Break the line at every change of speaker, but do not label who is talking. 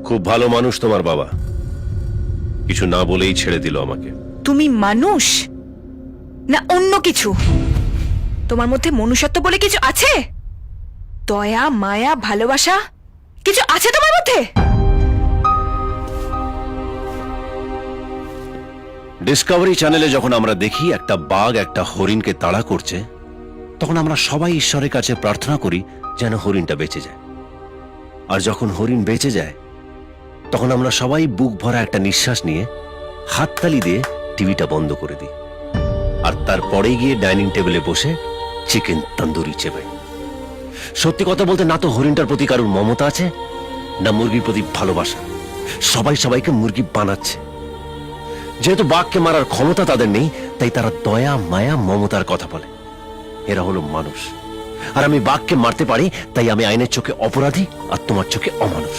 খুব ভালো মানুষ তোমার বাবা, কিছু না বলেই ছেড়ে দিল আমাকে।
তুমি মানুষ না অন্য কিছু? তোমার মধ্যে মনুষ্যত্ব বলে কিছু আছে? দয়া, মায়া, ভালোবাসা কিছু আছে তোমার মধ্যে?
ডিসকভারি চ্যানেলে যখন আমরা দেখি একটা বাঘ একটা হরিণকে তাড়া করছে, তখন আমরা সবাই ঈশ্বরের কাছে প্রার্থনা করি যেন হরিণটা বেঁচে যায়। আর যখন হরিণ বেঁচে যায়, তখন আমরা সবাই বুক ভরা একটা নিঃশ্বাস নিয়ে হাততালি দিয়ে টিভিটা বন্ধ করে দিই। আর তারপরে গিয়ে ডাইনিং টেবিলে বসে চিকেন তন্দুরি চেবাই। সত্যি কথা বলতে, না তো হরিণটার প্রতি কারোর মমতা আছে, না মুরগির প্রতি ভালোবাসা। সবাই সবাইকে মুরগি বানাচ্ছে। যেহেতু বাঘকে মারার ক্ষমতা তাদের নেই, তাই তারা দয়া, মায়া, মমতার কথা বলে। এরা হলো মানুষ। আর আমি বাঘকে মারতে পারি, তাই আমি আইনের চোখে অপরাধী আর তোমার চোখে অমানুষ।